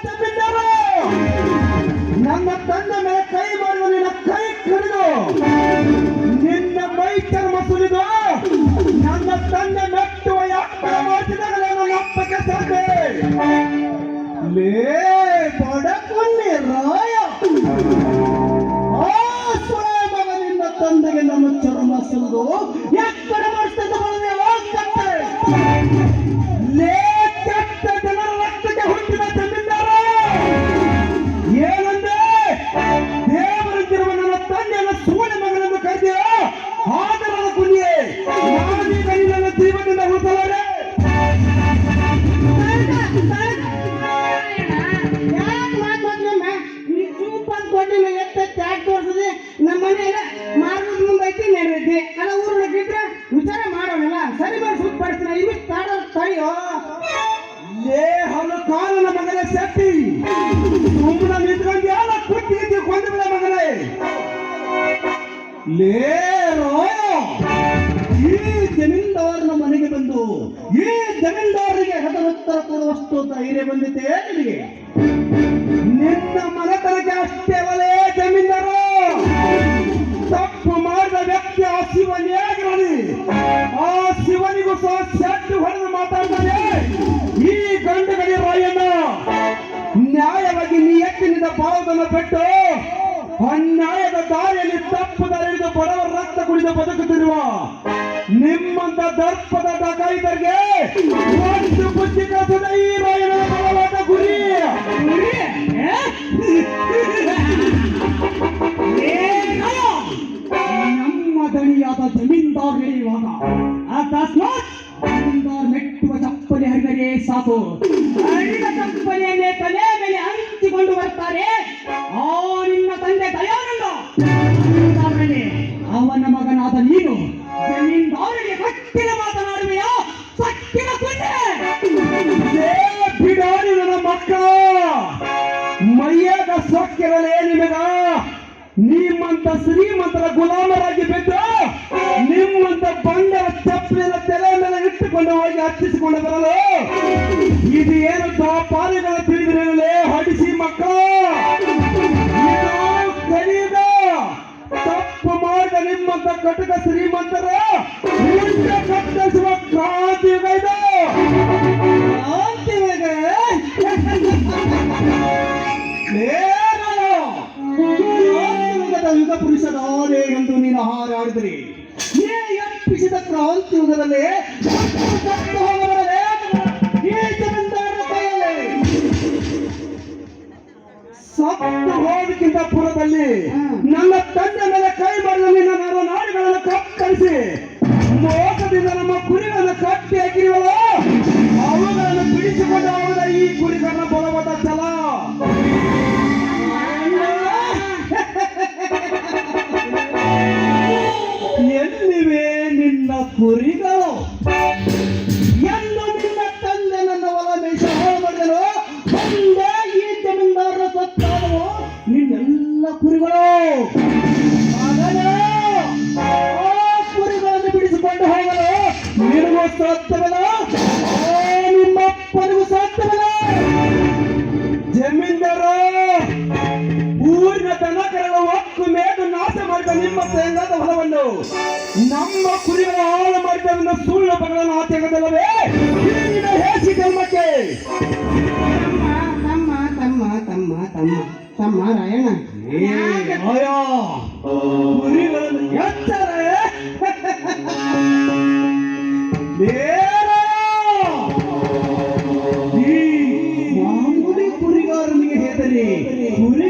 ಜಮೀನ್ದಾರ, ನನ್ನ ತಂದೆ ಮೇಲೆ ಕೈ ಮಾಡುವ ನಿನ್ನ ಕೈ ಕಡಿದು ನಿನ್ನ ಮೈ ಚರ್ಮ ಸುಲಿದು ನನ್ನ ತಂದೆ ಮೆಟ್ಟುವ ಯಾಕೆ ಮಾಡಿದಾಗ ನನ್ನ ಅಪ್ಪಕ್ಕೆ ಸಾಧ್ಯ ಲೇ ಬಡಕೊಲ್ಲಿ ರಾಯ. ಆ ಸುಳೆ ಮಗನಿಂದ ತಂದೆಗೆ ನಮ್ಮ ಚರ್ಮ ಸುಲಿದು ಯಾಕಡೆ ಮಾಡಿಸ್ತಂತ ಬರದೆ ಹೋಗ್ತಂತೆ. ಲೇ ಕೆಟ್ಟ ಜನರ ರಕ್ತಕ್ಕೆ ಹುಟ್ಟಿದ ಜಮೀನ್ದಾರ, ಏನಂದ್ರೆ ದೇವರಂತಿರುವ ನನ್ನ ತಂದೆಯನ್ನು ಸುವರ್ಣ ಮಗನನ್ನು ಕರೆದಿಯ ಆದರದ ಕುಲಿಯೇ ನಾನೀಗ ನಿನ್ನ ಜೀವನದಿಂದ ಉಳಿಸಲಾರೆ. ನಮ್ಮ ಮನೆಯಲ್ಲ ಮಾರ್ಗದ ಮುಂದೈತಿ ನಡೆದೈತಿ ಅಲ್ಲ ಊರ್ನಾಗಿದ್ರೆ ವಿಚಾರ ಮಾಡೋಣಲ್ಲ ಸರಿ ಮಾಡಿ ಸುತ್ತ ಪಡ್ತೀನಿ ಇನ್ನು ತಾಡ ತಡೆಯೋ. ಲೇ ಹಲು ಕಾಲನ ಮಗನೇ ಶಕ್ತಿ ಸುಮ್ಮನೆ ನಿಂತ್ಕೊಂಡು ಎಲ್ಲ ಕುಟ್ಟಿ ಕೊಂದು ಬಿಡ ಮಗನೇ. ಲೇ ರಾಯ, ಈ ಜಮೀನ್ದಾರನ ಮನೆಗೆ ಬಂದು ಈ ಜಮೀನ್ದಾರರಿಗೆ ಹೆದರುತ್ತರ ಕೊಡುವಷ್ಟು ಧೈರ್ಯ ಬಂದಿದೆ ನಿನಗೆ? ನಿನ್ನ ಮನೆತನಕ್ಕೆ ಅಷ್ಟೇ ಅವಲೇ ಜಮೀನ್ದಾರ. ತಪ್ಪು ಮಾಡಿದ ವ್ಯಕ್ತಿ ಆ ಶಿವನೇ ಆಗಿರಲಿ, ಆ ಶಿವನಿಗೂ ಸಹ ಶೆಟ್ಟು ಹೊಡೆದು ಮಾತಾಡ್ತಾನೆ ಈ ಗಂಡುಗಡಿ ರಾಯಣ್ಣ. ನ್ಯಾಯವಾಗಿ ನೀ ಎತ್ತಿನಿಂದ ಬಾವುದನ್ನು ಬಿಟ್ಟು ಅನ್ಯಾಯದ ದಾರಿಯಲ್ಲಿ ತಪ್ಪು ದಾರಿಯಿಂದ ಬಡವರ ರಕ್ತ ಕುಡಿದು ಬದುಕುತ್ತಿರುವ ನಿಮ್ಮಂತ ದರ್ಪದ ಡಕಾಯಿತರಿಗೆ ಒಂದು ಬುದ್ಧಿ ಕಲಿಸದ ಈ ರಾಯನ ಬಲವಾದ ಗುರಿ. ನಮ್ಮ ದಣಿಯಾದ ಜಮೀನ್ದಾರ್ ನಡೆಯುವಾಗ ಅಕಸ್ಮಾತ್ ಜಮೀನ್ದಾರ್ ಮೆಟ್ಟುವ ಚಪ್ಪಲಿ ಹರಿದರೆ ಸಾಕು, ಹರಿದ ಚಪ್ಪಲಿಯನ್ನೇ ತಲೆ ಮೇಲೆ ಹಂಚಿಕೊಂಡು ಬರ್ತಾರೆ ಆ ನಿನ್ನ ತಂದೆ ದಯಾನಂದ. ಅವನ ಮಗನಾದ ನೀನು ಜಮೀನ್ದಾರಿಗೆ ಸಕ್ಕಿನ ಮಾತನಾಡುವೆಯಾ? ಸಕ್ಕಿನ ಕೊಂಡೆ ಬಿಡಾರಿ ನನ್ನ ಮಕ್ಕಳ ಮೈಯಾಗ ಸೊಕ್ಕಿರಲೇ ನಿಮಗ. ನಿಮ್ಮಂತ ಶ್ರೀಮಂತರ ಗುಲಾಮರಾಗಿ ಬಿದ್ದು ನಿಮ್ಮಂತ ಬಂಡರ ಚಪ್ಪಲಿನ ತಲೆ ಮೇಲೆ ಇಟ್ಟುಕೊಂಡು ಹೋಗಿ ಹಚ್ಚಿಸಿಕೊಂಡು ಬರಲು ಇದು ಏನು ಪಾಲಿಗಳ ತಿಳಿದಿರಲೇ ಹಡಿಸಿ ಮಕ್ಕಳ. ಕಲಿಯುಗ ತಪ್ಪು ಮಾಡಿದ ನಿಮ್ಮಂತ ಕಟಕ ಶ್ರೀಮಂತರ ಕತ್ತರಿಸುವ ಕ್ರಾಂತಿ ಯುಗ ಇದು. ಕ್ರಾಂತಿ ಯುಗ ಪುರುಷರಾರೆ ಎಂದು ನೀನು ಹಾರಾಡಿದ್ರಿ. ನೀ ಎಪ್ಪಿಸಿದ ಕ್ರಾಂತಿ ಯುಗದಲ್ಲಿ ಈ ಜಮೀನ್ದಾರರ ಕೈಯಲ್ಲಿ ಸತ್ತು ಹೋದಕ್ಕಿಂತ ಪೂರ್ವದಲ್ಲಿ ನನ್ನ ತಂದೆ ಮೇಲೆ ಕೈ ಮಾಡಿದ ನಿನ್ನ ನರನಾಡಿಗಳನ್ನು ಕತ್ತರಿಸಿ ಮೋಸದಿಂದ ನಮ್ಮ ಕುರಿಗಳನ್ನು ಕಟ್ಟಿ ಹಾಕಿರುವಲ್ಲ ಅವುಗಳನ್ನು ಬಿಡಿಸಿಕೊಂಡು ಹೋದ ಈ ಕುರಿಗಳ ಬಲವಾದ ಛಲ. ಎಲ್ಲಿವೆ ನಿನ್ನ ಕುರಿಗಳು ಎಂದು ನಿನ್ನ ತಂದೆ ನನ್ನ ಹೊಲ ಮೇಷ ಹಾಳು ಮಾಡಿದನು. ಒಂದೇ ಈ ಜಮೀನ್ದಾರರ ಸತ್ತಾದವು ನಿನ್ನೆಲ್ಲ ಕುರಿಗಳು. ಆ ಕುರಿಗಳನ್ನು ಬಿಡಿಸಿಕೊಂಡು ಹೋಗಲು ನಿನಗೂ ಸಾಧ್ಯವಿಲ್ಲ, ನಿಮ್ಮಪ್ಪನಿಗೂ ಸಾಧ್ಯವಿಲ್ಲ. ಜಮೀನ್ದಾರ, ಊರಿನ ದನಕರಗಳ ಒಕ್ಕು ಮೇದು ನಾಶ ಮಾಡಿದ ನಿಮ್ಮ ಶೇಂಗಾದ ಹೊಲವನ್ನು ನಮ್ಮ ಕುರಿಗಳ ಹಾಳು ಮಾಡಿದ ಸುಳ್ಳು ಬಗಳನ್ನು ಆಚೆಗದಲ್ಲವೇ ಹೇಸಿ ಜನ್ಮಕ್ಕೆ. ತಮ್ಮ ತಮ್ಮ ತಮ್ಮ ತಮ್ಮ ತಮ್ಮ ರಾಯಣ್ಣ ಕುರಿಗಳನ್ನು ಎಚ್ಚರೆ ಈ ಮಾಮೂಲಿ ಕುರಿಗಾರನಿಗೆ ಹೆದರಿ ಕುರಿ